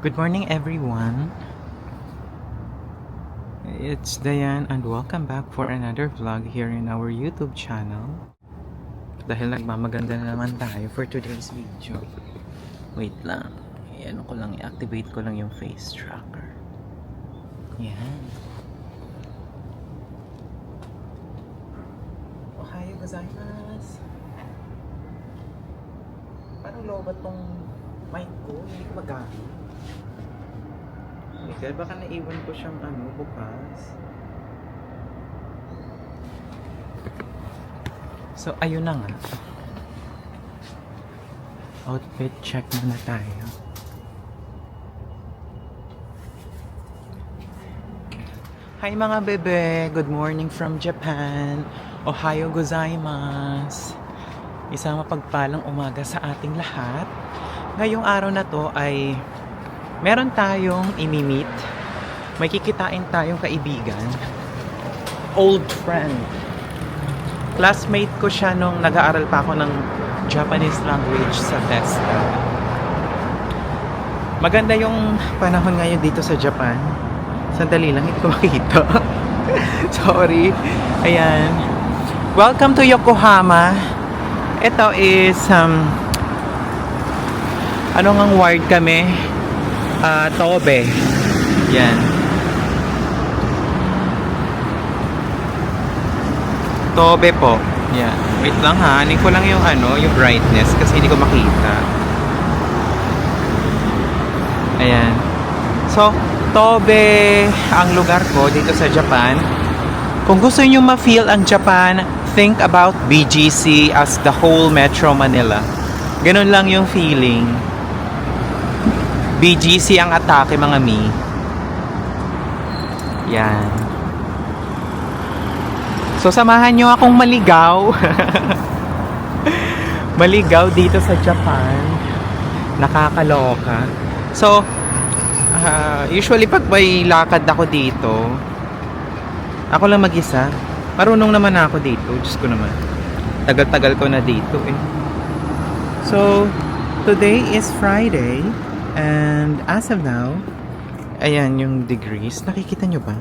Good morning, everyone. It's Dayan and welcome back for another vlog here in our YouTube channel. Dahil nagmamaganda na naman tayo for today's video. Wait lang. I-activate ko lang yung face tracker. Yan. Ohayo gozaimasu. Parang low ba tong mic ko? Hindi ko magamit. Okay, baka naiwan ko siyang bukas. So, ayun na nga. Outfit check muna tayo. Hi mga bebe! Good morning from Japan! Ohayo gozaimasu! Isang mapagpalang umaga sa ating lahat. Ngayong araw na to ay meron tayong imi-meet. May kikitain tayong kaibigan. Old friend. Classmate ko siya nung nag-aaral pa ako ng Japanese language sa TESDA. Maganda yung panahon ngayon dito sa Japan. Sandali lang, hindi ko makita. Sorry. Ayan. Welcome to Yokohama. Ito is anong ward kami? Tobe. Yan. Tobe po. Yan. Wait lang ha. Hanin ko lang yung yung brightness kasi hindi ko makita. Ayan. So, Tobe ang lugar ko dito sa Japan. Kung gusto niyo ma-feel ang Japan, think about BGC as the whole Metro Manila. Ganun lang yung feeling. BGC ang atake mga mi. Yan. So samahan nyo akong maligaw. Maligaw dito sa Japan. Nakakaloka. So usually pag may lakad ako dito, ako lang mag-isa. Marunong naman ako dito. Diyos ko naman. Tagal-tagal ko na dito eh. So today is Friday. And as of now, ayan yung degrees. Nakikita nyo ba?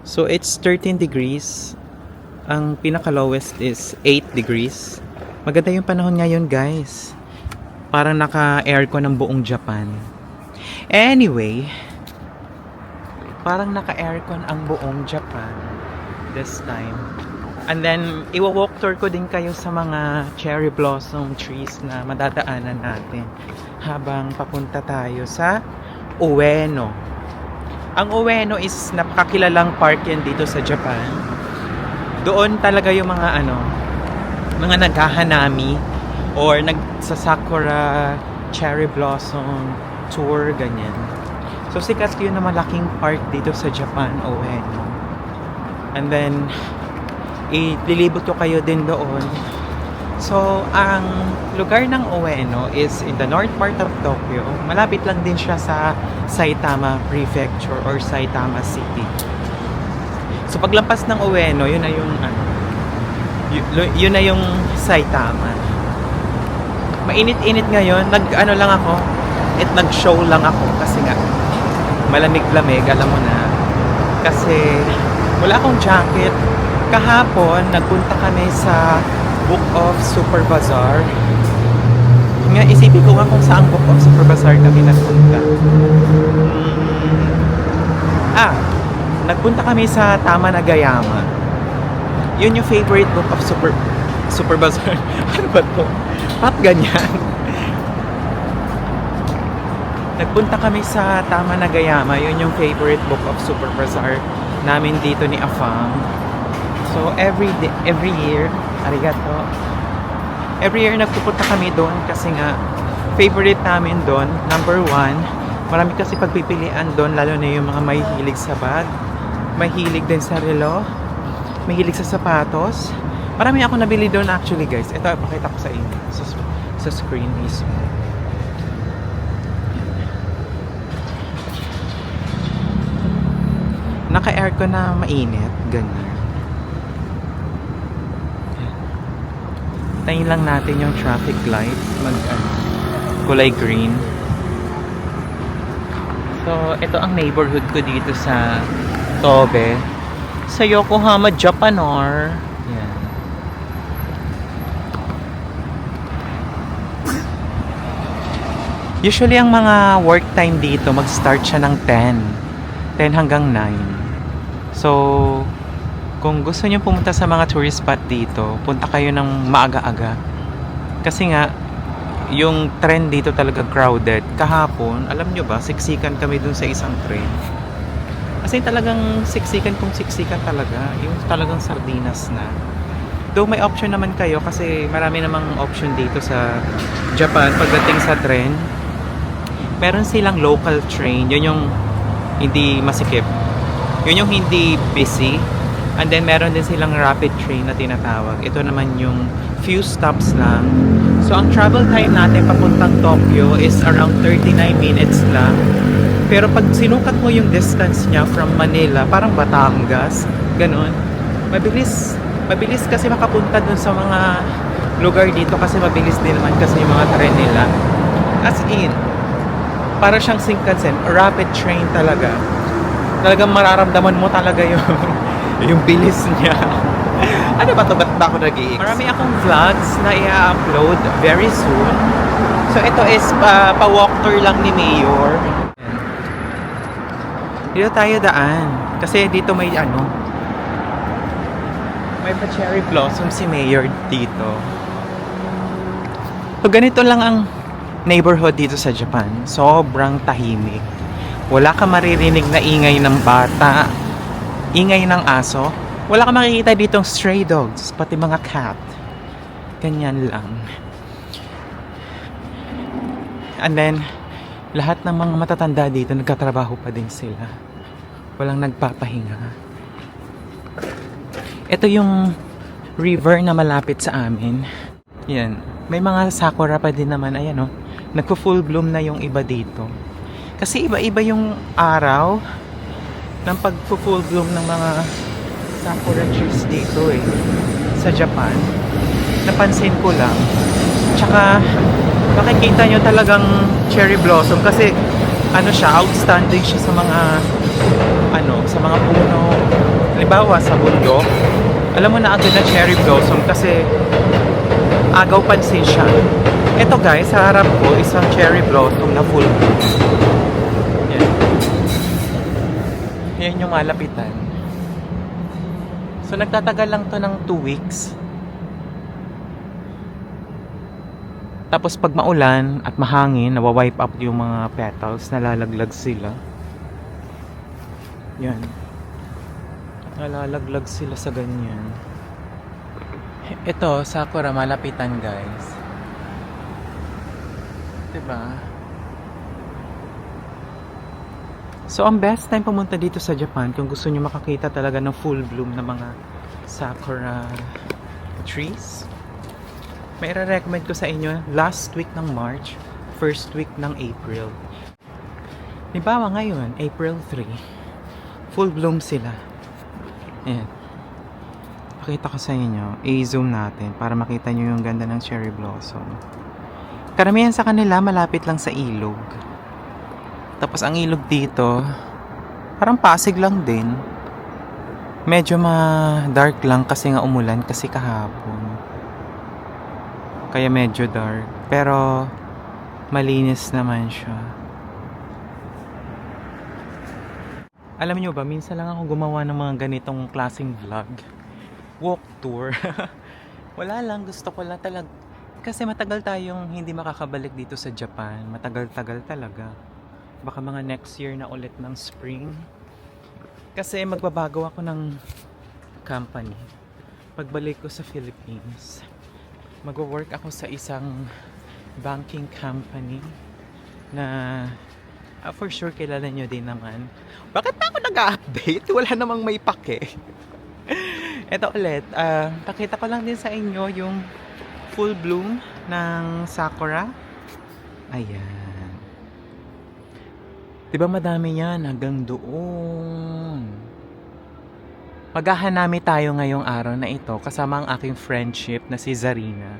So it's 13 degrees. Ang pinaka-lowest is 8 degrees. Maganda yung panahon ngayon, guys. Parang naka-aircon ng buong Japan. Anyway, parang naka-aircon ang buong Japan this time. And then, iwa-walk tour ko din kayo sa mga cherry blossom trees na madadaanan natin habang papunta tayo sa Ueno. Ang Ueno is napakakilalang park yan dito sa Japan. Doon talaga yung mga mga naghahanami or nagsasakura cherry blossom tour, ganyan. So, sikat yun na malaking park dito sa Japan, Ueno. And then, ililibot ko kayo din doon. So, ang lugar ng Ueno is in the north part of Tokyo. Malapit lang din siya sa Saitama Prefecture or Saitama City. So, paglampas ng Ueno, yun na yung yun na yung Saitama. Mainit-init ngayon. Nag-show lang ako kasi nga malamig-lamig, alam mo na. Kasi wala akong jacket. Kahapon, nagpunta kami sa Book of Super Bazaar. Nga, isipin ko nga kung saan Book of Super Bazaar kami nagpunta. Nagpunta kami sa Tama Nagayama. Yun yung favorite Book of Super Bazaar. Ano ba to? Pat ganyan. Nagpunta kami sa Tama Nagayama. Yun yung favorite Book of Super Bazaar namin dito ni Afam. So every year, arigato. Every year nagpupunta kami doon kasi nga favorite namin doon, number 1. Marami kasi pagpipilian doon, lalo na yung mga mahihilig sa bag, mahilig din sa relo, mahilig sa sapatos. Marami ako nabili doon actually, guys. Ito, pakita ko sa inyo sa screen mismo. Naka-aircon na mainit, ganyan. Tayin lang natin yung traffic light. kulay green. So, ito ang neighborhood ko dito sa Tobe. Sa Yokohama, Japanor. Yan. Usually, ang mga work time dito, mag-start siya ng 10 hanggang 9. So, kung gusto niyo pumunta sa mga tourist spot dito, punta kayo ng maaga-aga. Kasi nga, yung trend dito talaga crowded. Kahapon, alam nyo ba, siksikan kami dun sa isang train. Kasi talagang siksikan kung siksikan talaga. Yung talagang sardinas na. Though may option naman kayo kasi marami namang option dito sa Japan pagdating sa train. Meron silang local train. Yun yung hindi masikip. Yun yung hindi busy. And then meron din silang rapid train na tinatawag. Ito naman yung few stops lang. So ang travel time natin papuntang Tokyo is around 39 minutes lang. Pero pag sinukat mo yung distance niya from Manila, parang Batangas, ganun. Mabilis kasi makapunta dun sa mga lugar dito kasi mabilis din naman kasi yung mga tren nila. As in, para siyang Shinkansen, rapid train talaga. Talagang mararamdaman mo talaga yung bilis niya. Ano ba ito? Ba't ba ako nag-i-ex? Marami akong vlogs na i-upload very soon. So ito is pa-walk tour lang ni Mayor. Dito tayo daan. Kasi dito may may pa-cherry blossom si Mayor dito. So ganito lang ang neighborhood dito sa Japan. Sobrang tahimik. Wala ka maririnig na ingay ng bata, ingay ng aso. Wala ka makikita ditong stray dogs, pati mga cat. Ganyan lang. And then, lahat ng mga matatanda dito, nagkatrabaho pa din sila. Walang nagpapahinga. Ito yung river na malapit sa amin. Yan. May mga sakura pa din naman. Ayan, nagpo-full bloom na yung iba dito. Kasi iba-iba yung araw ng pagpo-full bloom ng mga sakura trees dito sa Japan. Napansin ko lang. Tsaka makikita nyo talagang cherry blossom kasi outstanding siya sa mga sa mga puno. Halimbawa sa bundok, alam mo na agad na cherry blossom kasi agaw pansin siya. Ito guys, sa harap ko isang cherry blossom na full bloom. Yan yung malapitan. So nagtatagal lang to ng 2 weeks. Tapos pag maulan at mahangin, nawawipe up yung mga petals, nalalaglag sila. Yan. Nalalaglag sila sa ganyan. Ito, sakura malapitan guys. Diba? So, ang best time pumunta dito sa Japan kung gusto nyo makakita talaga ng full bloom ng mga sakura trees. May recommend ko sa inyo last week ng March, first week ng April. Halimbawa ngayon, April 3, full bloom sila. Ayan. Pakita ko sa inyo, i-zoom natin para makita nyo yung ganda ng cherry blossom. Karamihan sa kanila malapit lang sa ilog. Tapos ang ilog dito, parang Pasig lang din. Medyo dark lang kasi nga umulan kasi kahapon. Kaya medyo dark. Pero malinis naman siya. Alam nyo ba, minsan lang ako gumawa ng mga ganitong klaseng vlog. Walk tour. Wala lang, gusto ko lang talaga. Kasi matagal tayong hindi makakabalik dito sa Japan. Matagal-tagal talaga. Baka mga next year na ulit ng spring. Kasi magbabago ako ng company. Pagbalik ko sa Philippines, magwo-work ako sa isang banking company na for sure kilala nyo din naman. Bakit pa ako nag-update? Wala namang may pake. Ito ulit, pakita ko lang din sa inyo yung full bloom ng sakura. Ayan. Diba madami yan hanggang doon. Maghahanami tayo ngayong araw na ito kasama ang aking friendship na si Zarina.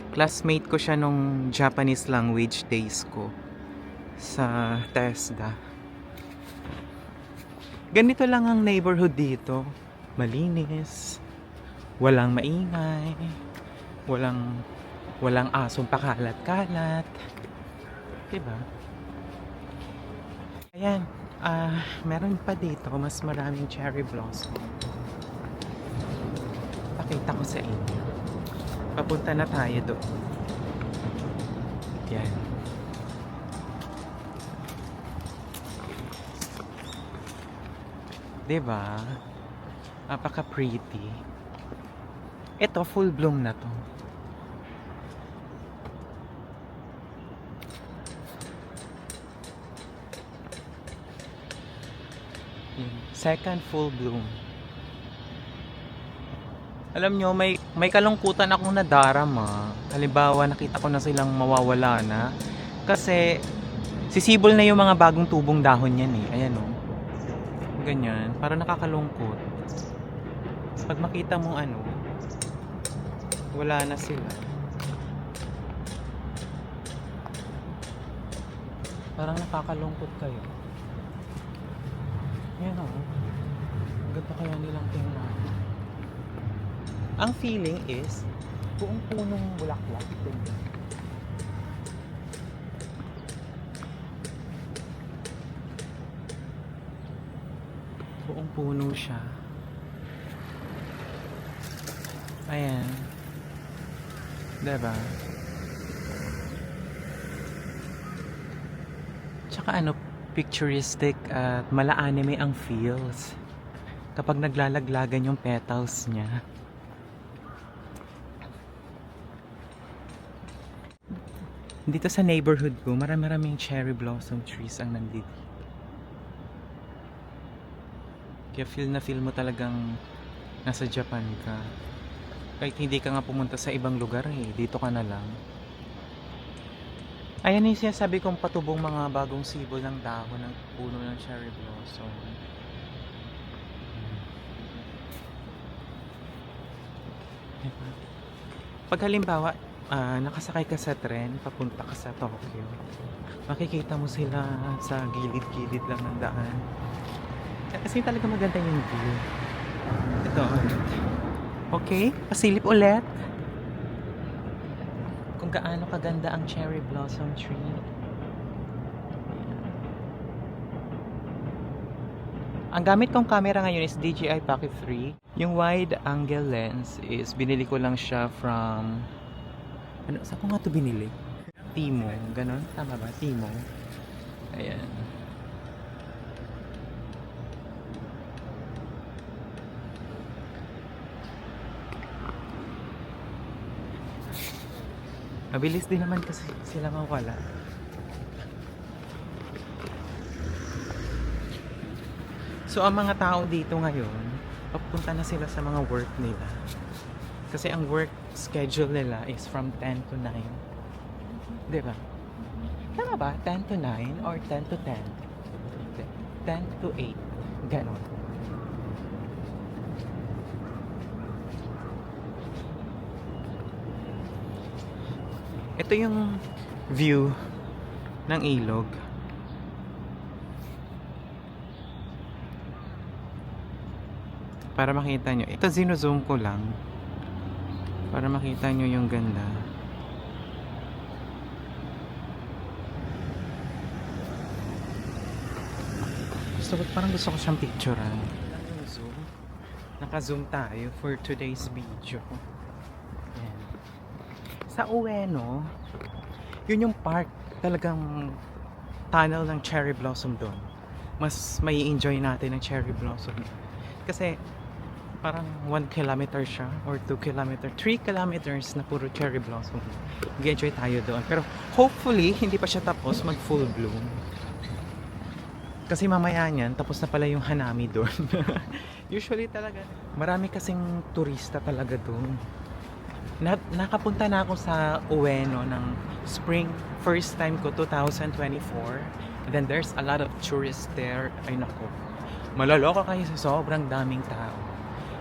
Classmate ko siya nung Japanese language days ko sa TESDA. Ganito lang ang neighborhood dito. Malinis, walang maingay, walang asong pakalat-kalat. Diba? Ayan, meron pa dito mas maraming cherry blossom. Pakita ko sa inyo. Papunta na tayo doon. Yan. Diba? Napaka-pretty. Ito, full bloom na to. Second full bloom. Alam nyo, may kalungkutan akong nadarama. Halimbawa, nakita ko na silang mawawala na. Kasi, sisibol na yung mga bagong tubong dahon yan eh. Ayan o. Ganyan. Para nakakalungkot. Pag makita mong ano, wala na sila. Parang nakakalungkot kayo. Ayan o. Ganda kaya nilang tingnan. Ang feeling is, buong punong bulaklak. Buong puno siya. Ayan. Diba? Tsaka ano, picturistic at mala-anime ang feels kapag naglalaglagan yung petals niya. Dito sa neighborhood ko, maraming cherry blossom trees ang nandito. Kaya feel na feel mo talagang nasa Japan ka. Kahit hindi ka nga pumunta sa ibang lugar eh, dito ka na lang. Ayan yung sinasabi kong patubong mga bagong sibol ng dahon ng puno ng cherry blossom. Pag halimbawa, nakasakay ka sa tren, papunta ka sa Tokyo, makikita mo sila sa gilid-gilid lang ng daan. Kasi talaga maganda yung view. Ito ulit. Okay, pasilip ulit. Kung gaano kaganda ang cherry blossom tree. Ang gamit kong camera ngayon is DJI Pocket 3. Yung wide angle lens is binili ko lang siya from... Ano, saan ko nga ito binili? Timo, ganon? Tama ba? Timo. Ayan. Mabilis din naman kasi sila mawala. So ang mga tao dito ngayon, papunta na sila sa mga work nila. Kasi ang work schedule nila is from 10 to 9. Diba? Tama ba? 10 to 9 or 10 to 10? 10 to 8. Ganon. Ito yung view ng ilog. Para makita nyo. Ito zino-zoom ko lang. Para makita nyo yung ganda. Parang gusto ko siyang picturean. Zoom. Naka-zoom tayo for today's video. Ayan. Sa Ueno, yun yung park, talagang tunnel ng cherry blossom doon. Mas may enjoy natin ng cherry blossom. Kasi parang 1 kilometer siya or 2 kilometer, 3 kilometers na puro cherry blossom. Mag-enjoy tayo doon. Pero hopefully, hindi pa siya tapos mag full bloom. Kasi mamaya niyan, tapos na pala yung hanami doon. Usually talaga, marami kasing turista talaga doon. Nakapunta na ako sa Ueno ng spring. First time ko, 2024. And then there's a lot of tourists there. Ay nako, maloloko kayo sa sobrang daming tao.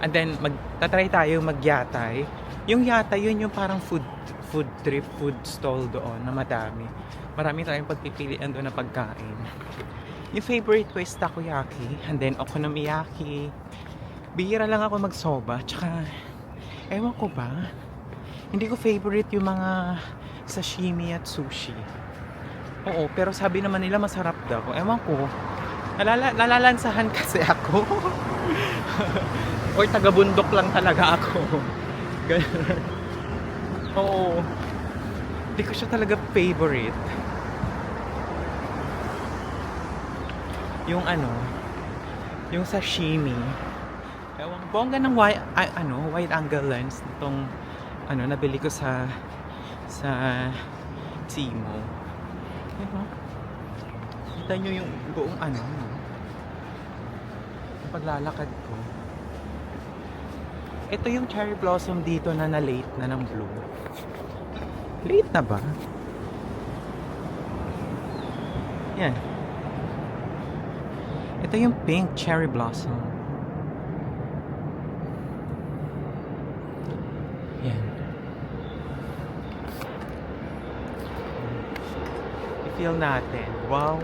And then, magtatry tayo magyatay. Yung yatay, yun yung parang food stall doon na madami. Marami tayong pagpipilian doon na pagkain. Yung favorite ko is takoyaki, and then okonomiyaki. Bihira lang ako magsoba, tsaka ewan ko ba, hindi ko favorite yung mga sashimi at sushi. Oo, pero sabi naman nila masarap daw. Ewan ko, nalalansahan kasi ako. Or taga-bundok lang talaga ako. Ganun. Oo. Hindi ko siya talaga favorite. Yung yung sashimi. Ewan, bongga ng wide angle lens nitong nabili ko sa Timo. Diba? Kita nyo yung buong yung paglalakad ko. Ito yung cherry blossom dito na late na ng bloom. Late na ba? Yan. Ito yung pink cherry blossom. Yan. I-feel natin. Wow.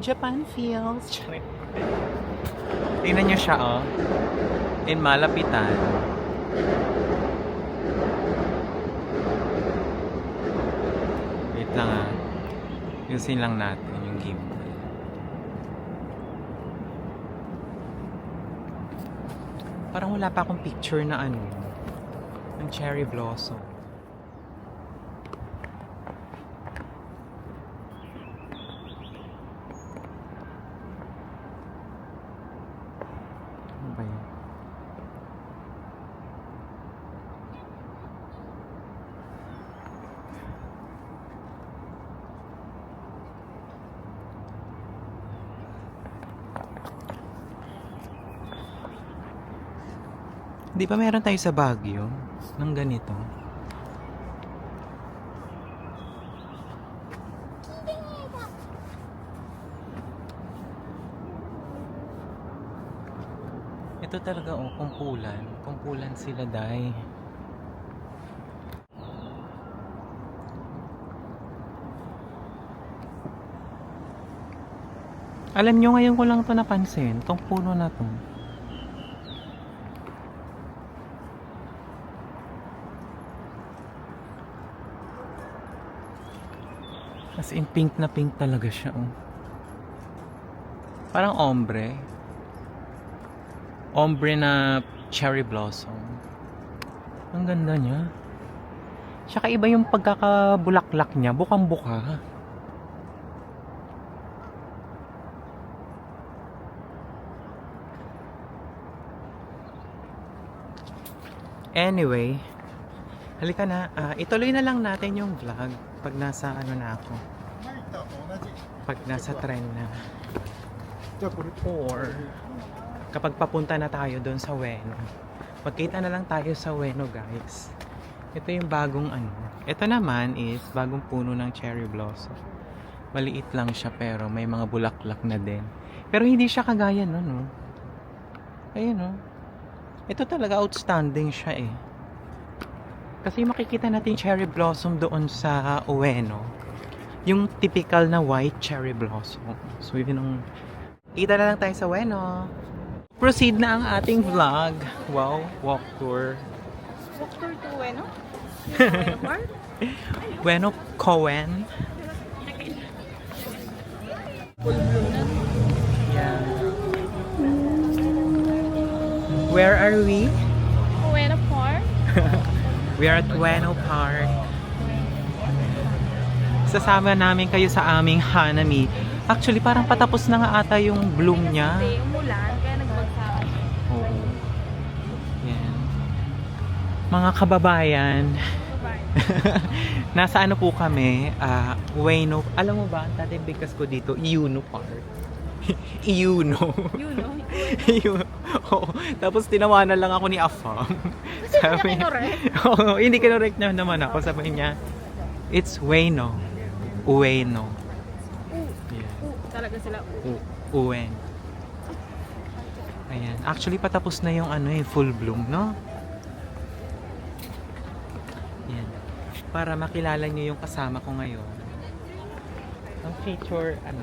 Japan feels. Tingnan nyo siya, oh. In malapitan. Wait lang, ah. Yusin lang natin yung gimbal. Parang wala pa akong picture na ng cherry blossom. Ano ba yun? Di ba meron tayo sa Baguio ng ganito? Ito talaga, oh, kumpulan. Kumpulan sila, dai. Alam nyo, ngayon ko lang to napansin, tong puno na to. As in, pink na pink talaga siya, oh. Parang ombre. Ombre na cherry blossom. Ang ganda niya. Tsaka iba yung pagkakabulaklak niya, bukang-buka. Anyway, halika na. Ituloy na lang natin yung vlog pag nasa na ako. Pag nasa tren na. Or kapag papunta na tayo doon sa Ueno. Magkita na lang tayo sa Ueno, guys. Ito yung bagong Ito naman is bagong puno ng cherry blossom. Maliit lang siya pero may mga bulaklak na din. Pero hindi siya kagaya nun, no? Ayun, no? Ito talaga outstanding siya, eh. Kasi makikita natin cherry blossom doon sa Ueno. Yung typical na white cherry blossom. So, yun ang... Kita na lang tayo sa Ueno. Proceed na ang ating vlog. Wow, walk tour. Walk tour to Ueno? Ueno Park? Ueno Coen. Yeah. Where are we? Ueno Park? We are at Ueno Park. Sasama namin kayo sa aming Hanami. Actually, parang patapos na nga ata yung bloom niya. Hindi, umulan, kaya nagbagsak. Oo. Yan. Mga kababayan, nasa po kami? Ueno. Alam mo ba, ang dating bigkas ko dito, Iuno Park. Iuno. You know? Oo. Tapos tinawanan lang ako ni Afam. Kasi hindi na kinorek. Oo, hindi kinorek niya naman ako. Sabi niya, It's Ueno. Ueno. Yeah. Talaga sila. Uen. Ayan. Actually, patapos na yung ano full bloom, no? Ayan. Para makilala nyo yung kasama ko ngayon. Ang feature, ano.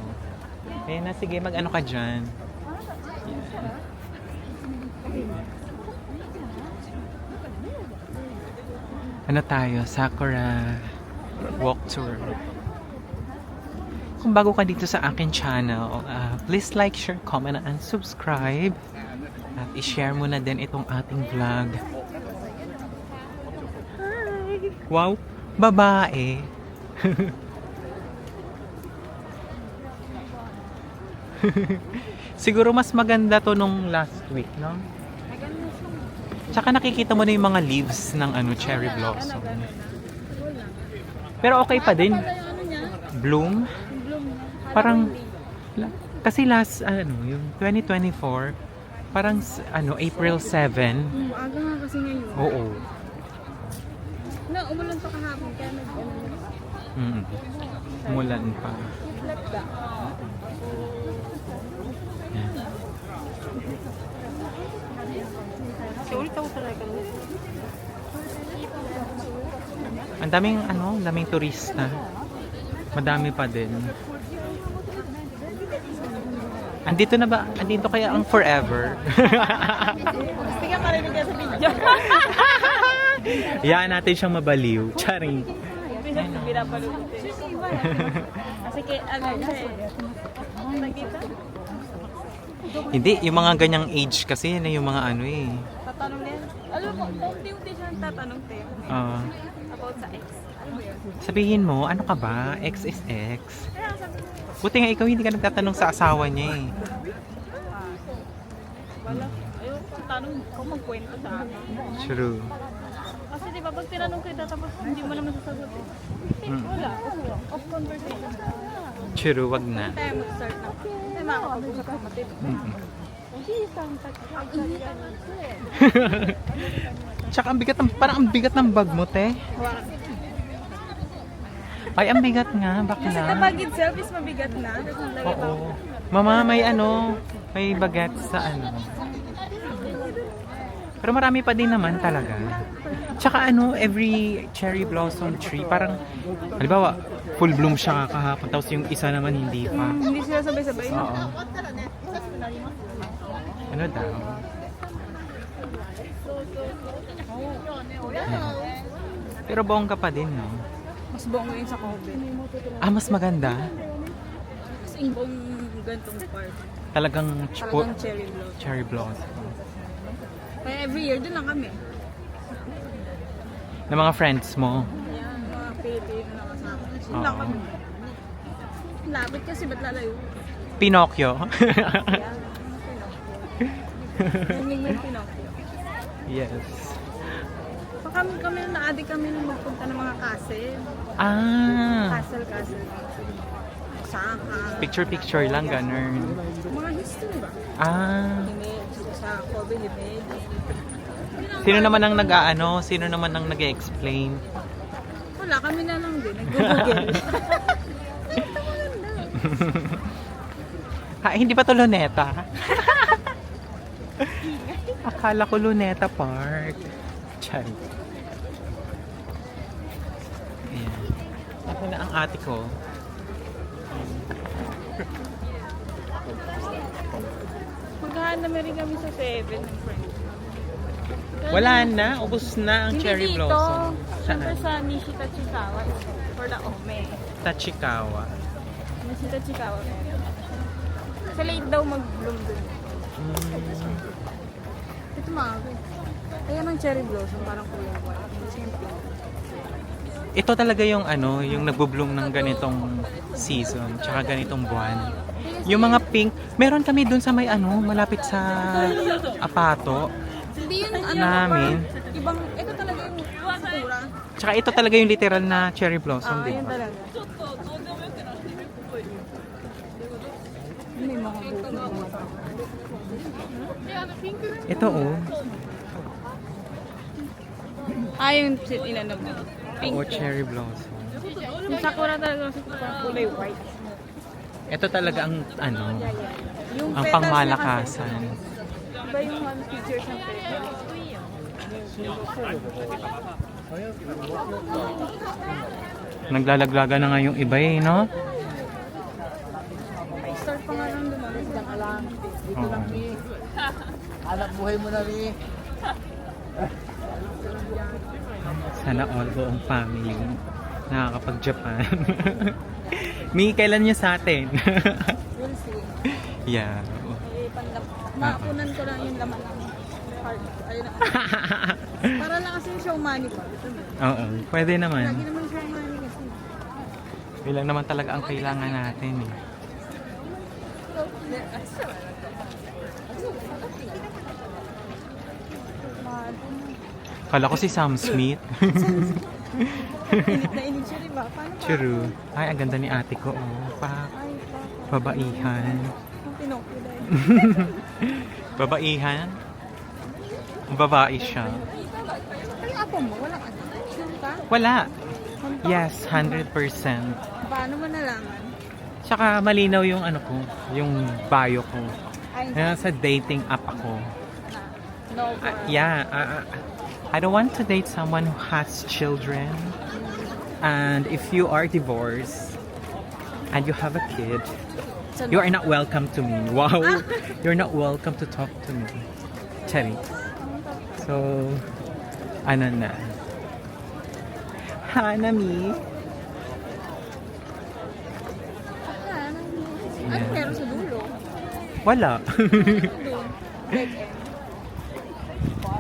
Ayan na, sige, mag-ano ka dyan. Ayan. Ano tayo? Sakura walk tour. Kung bago ka dito sa akin channel, please like, share, comment, and subscribe. At i-share mo na din itong ating vlog. Hi! Wow! Babae! Siguro mas maganda to nung last week, no? Tsaka nakikita mo na yung mga leaves ng cherry blossom. Pero okay pa din. Bloom. Parang kasi last yung 2024 parang April 7. Aga nga kasi ngayon. Oo. Umulan pa kahapon kaya Umulan pa. Ang daming turista. Madami pa din. Andito na ba? Andito kaya ang forever? Hindi ka marinig sa video. Hayaan natin siyang mabaliw. Charing. Kasi Hindi, yung mga ganyang age kasi yan yung mga tatanong yan. Alam mo, unti-unti siya tatanong tayo. About sa ex. Alam mo yun? Sabihin mo, ano ka ba? X is X. Kaya sabi ko, Buti nga ikaw hindi ka nagtatanong sa asawa niya eh. wala. Ayaw kung tanong ko magkwento sa akin. True. Kasi di ba pag tinanong kita tapos hindi mo naman sasagutin. Wala. Off conversation. True, wag na. Tayo mag-start na. Hindi makakapag-usap ka matid. Tsaka parang ang bigat ng bag mo, te. Ay, ang bigat nga, Kasi bakla. kapag itself is mabigat na. Oo. Mama, may may bagat sa Pero marami pa din naman talaga. Tsaka every cherry blossom tree, parang, halimbawa, full bloom siya kahapon, tapos yung isa naman hindi pa. Hindi sila sabay-sabay. Oo. Ano daw? Pero bongga pa din, no? Mas buong yun sa Kobe. Mas maganda. Mas ingong gantong part. Talagang Talagang cherry blossom. cherry blossom. Kaya every year doon lang kami. Ng mga friends mo. Yan, mga Pilipino na kasama. Doon Oo. lang kami. Lapit kasi ba't lalayo? Pinocchio. Yan, yung Pinocchio. Yes. Kami na-addict kami nung magpunta ng mga castle. Castle. Saka. Picture lang, ganun. Mga history ba? Image. Sa Kobe image. Sino naman ang Sino naman ang nag-explain? Wala, kami na lang din. Nag-google. Hindi pa to Luneta? Akala ko Luneta Park. Chay. Ayan. Ako na ang ate ko. Maghahanap na rin kami sa 7 ng friends. Wala na, ubos na ang cherry blossom. Siyempre Saan? sa Nishita Chikawa for the Ome. Tachikawa. Nishita Chikawa meron. Sa late daw mag-bloom dun. Ito mga ayan ang cherry blossom, parang kulay white. Simple. Ito talaga yung yung nagbo-bloom ng ganitong season, tsaka ganitong buwan. Yung mga pink, meron kami dun sa may malapit sa Apato. Hindi yun Namin. Ibang, ito talaga yung sakura. Tsaka ito talaga yung literal na cherry blossom, di Yan ba? talaga. May mga buko. Ito Yung inano mo. Pink. Oo, cherry blossom. Yung sakura talaga kasi kulay white. Ito talaga ang ano, Yung ang petals pangmalakasan. niya kasi, iba yung features ng petals. Naglalaglaga na nga yung iba eh, no? Start pa nga lang dumalas. Diyan ka lang. Dito Oo. lang, Mi. Anak buhay mo na, Mi. Sana all buong family nakakapag-Japan. Mi, kailan niyo sa atin? We'll see. Yeah. Maapunan ko lang yung laman ng card. Ayun na. Para lang kasi yung show money ko. Oo, pwede naman. Lagi naman show money kasi. Ilang naman talaga ang kailangan natin eh. Kala ko si Sam Smith. Init na init siya, diba? Paano pa? True. Ay, ang ganda ni ate ko. Oh, Ay, babaihan. ang Pinocchio dahil. Babaihan? Babae siya. Ay, apo mo, walang ano. Sure ka? Wala. Honto? Yes, 100%. Paano mo nalaman? Tsaka malinaw yung ano ko, yung bio ko. Ay, Sa dating app ako. no. Yeah, I don't want to date someone who has children. And if you are divorced and you have a kid, So, you are not welcome to me. Wow, you're not welcome to talk to me. Cherry. So, ano na? Hanami. ano meron sa dulo? Wala. Doon. Dead end.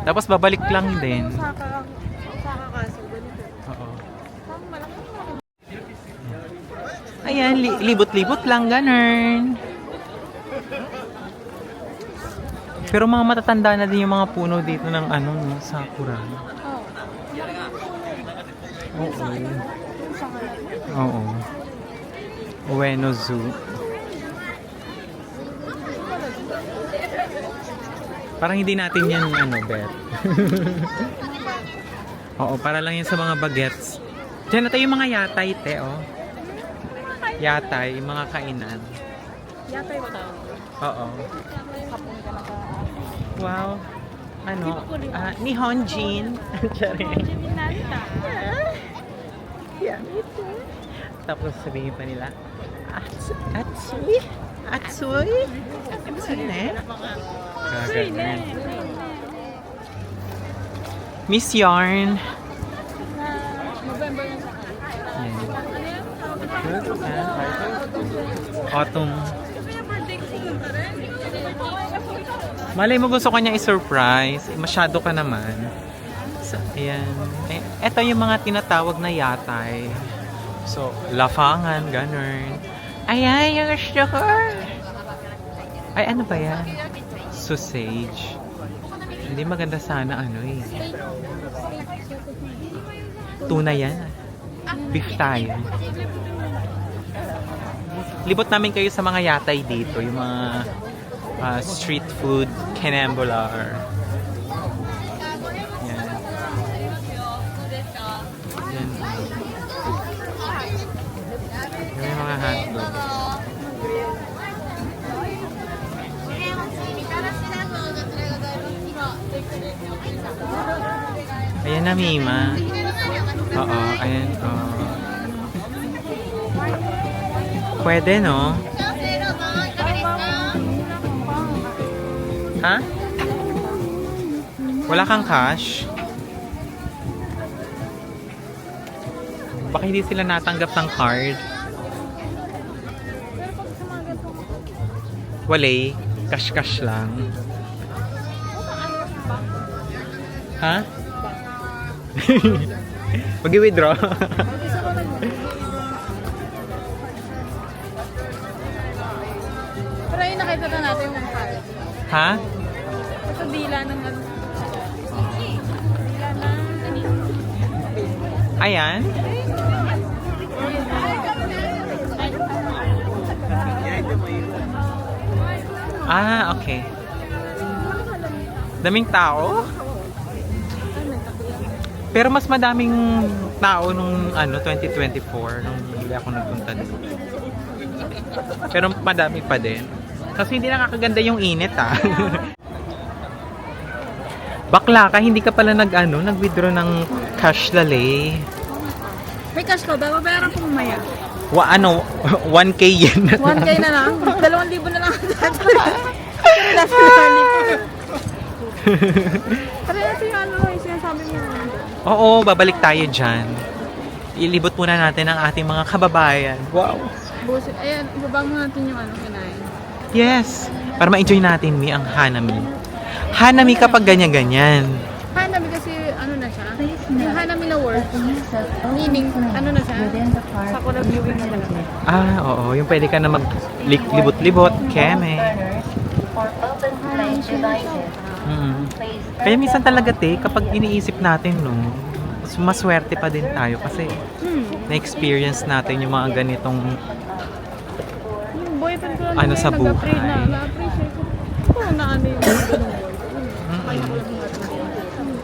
Tapos babalik lang din. Osaka Castle, ganito. Oo. Parang malaki. Ayan, libot-libot lang, ganun. Pero mga matatanda na din yung mga puno dito ng ano, no, sakura. Oh. Oo. Yung sa kanan. Oo. Ueno Zoo. Parang hindi natin yan, ano, bet. Oo, para lang yan sa mga bagets. Diyan na tayo yung mga yatay, te, oh. Yatay, mga kainan. Yata yung tao. Oo. Hapon ka na ba? Wow. Ano? Nihonjin. Charing. Yeah. Tapos sabihin pa nila, Atsui? Atsui? Atsui ne? Gagawin. Miss Yarn. November yung sa kanan. Autumn. Malay mo gusto kanya i-surprise. Masyado ka naman. So, ayan. Ito yung mga tinatawag na yatay. So, lafangan, ganun. Ayan, yung gusto ko. Ay, ano ba yan? Sausage. Hindi maganda sana ano eh. Tuna yan. Beef tayo. Libot namin kayo sa mga yatay dito. Yung mga street food, canambular. Yan. Yan. Yung mga hotdog. Ayan na, Mima. Oo, ayan. Oh. Pwede, no? Ha? Wala kang cash? Baka hindi sila natanggap ng card. Wale, cash-cash lang. Ha? Mag-withdraw. Pero yung nakita na natin yung card. Ha? Sa dila ng ano. Dila ng... Ayan. Ah, okay. Daming tao? Pero mas madaming tao nung ano 2024 nung Hindi ako nagpunta dito. Pero madami pa din. Kasi hindi nakakaganda yung init ah. Bakla ka, hindi ka pala nag-withdraw ng cash lale. May cash ko, babayaran ko mamaya. 1K yen. 1K na lang. 2,000 na lang. Last money po. Pero ito yung yung sinasabi mo. Oo, babalik tayo dyan. Ilibot muna natin ang ating mga kababayan. Wow. Busit. Ayan, ibaba mo natin yung kinain. Yes. Para ma-enjoy natin, ang Hanami. Hanami kapag ganyan-ganyan. Hanami kasi na siya. Yung Hanami na work. Meaning, na siya. Sakura viewing na talaga. Oo. Yung pwede ka na maglibot-libot, keme. Kaya minsan talaga, kapag iniisip natin, maswerte pa din tayo kasi na-experience natin yung mga ganitong Yung boyfriend ko lang sa buhay. Na-appreciate ko. Kung naano yung ganung boyfriend. Kaya ko lang yung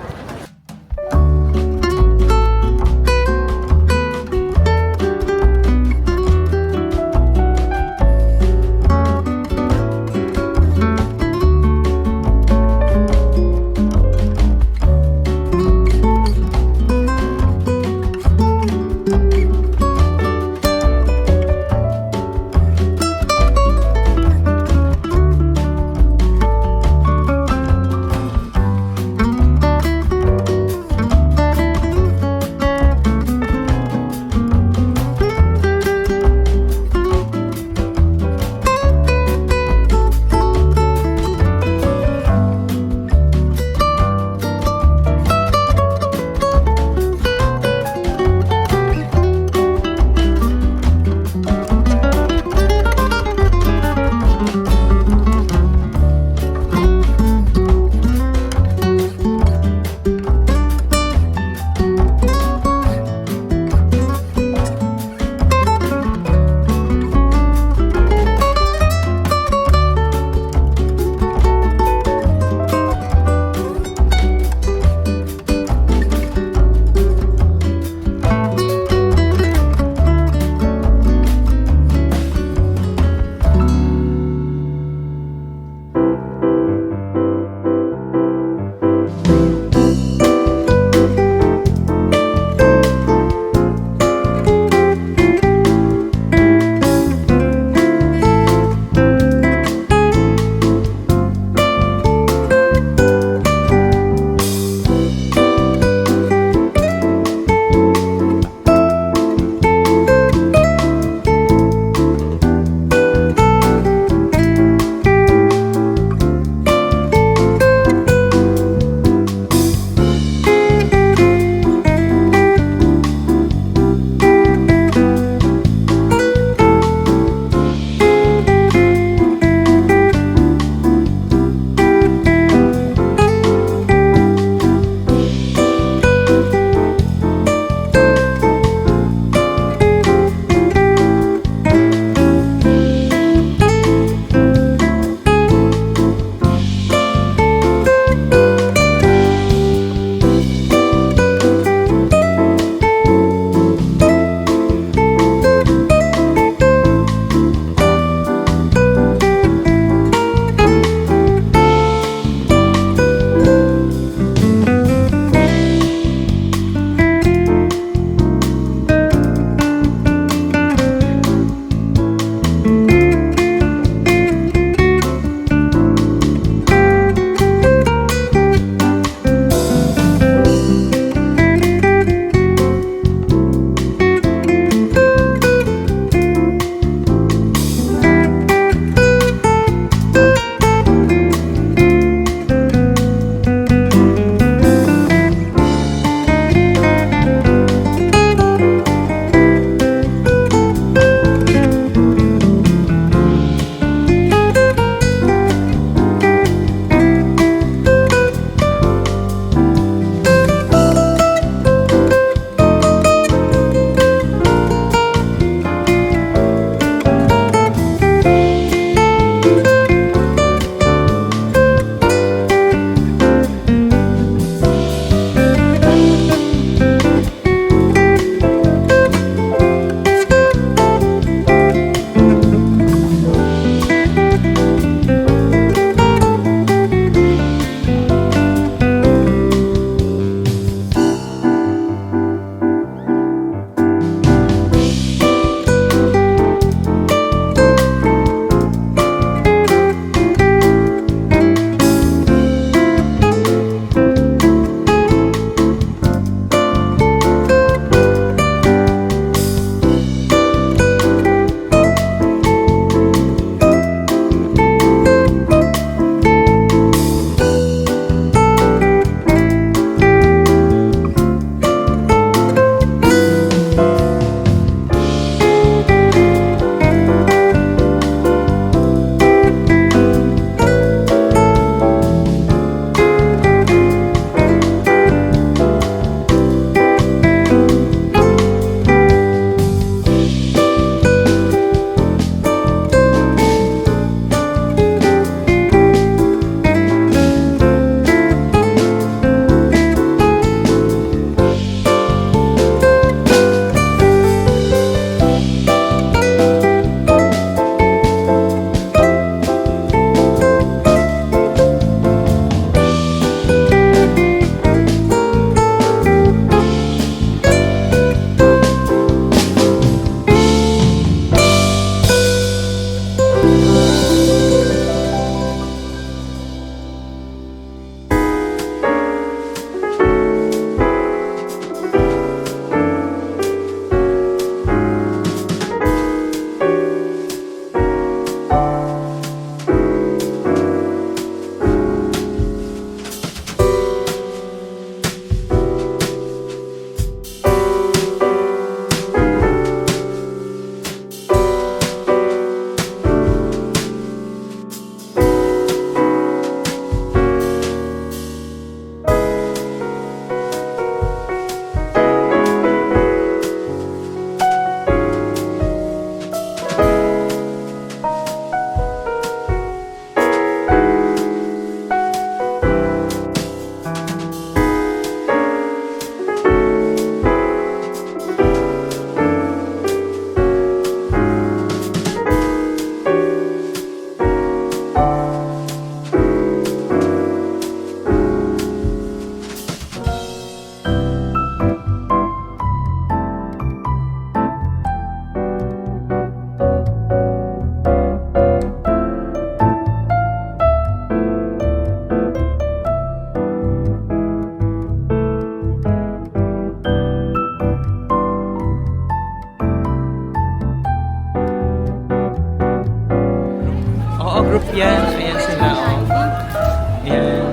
group yan. Ayan sila. Oh. Ayan.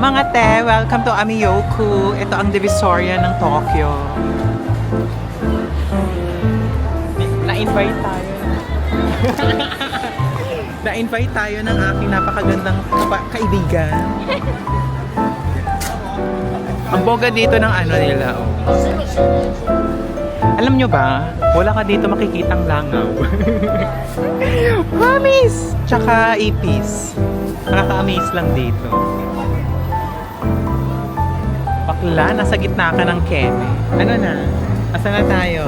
Mga te, welcome to Amiyoku. Ito ang Divisoria ng Tokyo. Na-invite tayo. Na-invite tayo ng aking napakagandang kaibigan. Ang boga dito ng ano nila. Oh. Alam nyo ba, wala ka dito makikitang langaw. Promise! Tsaka ipis. Nakaka-amaze lang dito. Bakla, nasa gitna ka ng keme. Ano na? Asa na tayo?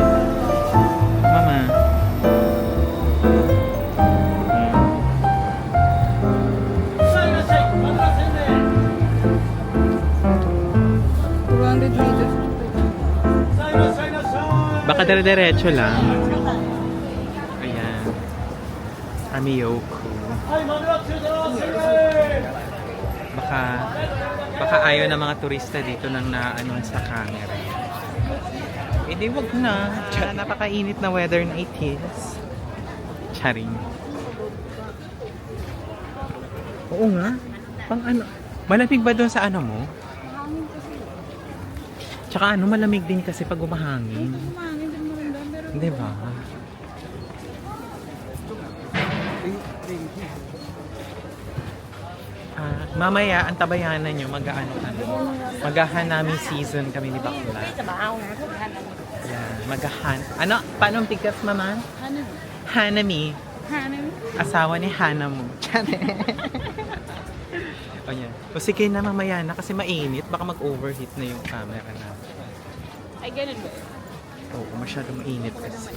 Mama. Baka dire-diretso lang. Ayan. Amiyoku. Baka ayaw ng mga turista dito nang naano sa camera. Eh di wag na. Napakainit na weather na it is. Charing. Oo nga. Pang ano? Malamig ba doon sa ano mo? Tsaka ano, malamig din kasi pag umahangin. Di ba? Mamaya, ang tabayanan nyo, maghahanami season kami ni Bakla. Yeah, ano? Paano ang tigas, mama? Hanami. Asawa ni Hanamo. O yan. O sige na, mamaya na kasi mainit. Baka mag-overheat na yung camera na. Ay, ganun ba? Oo, masyado mainit kasi.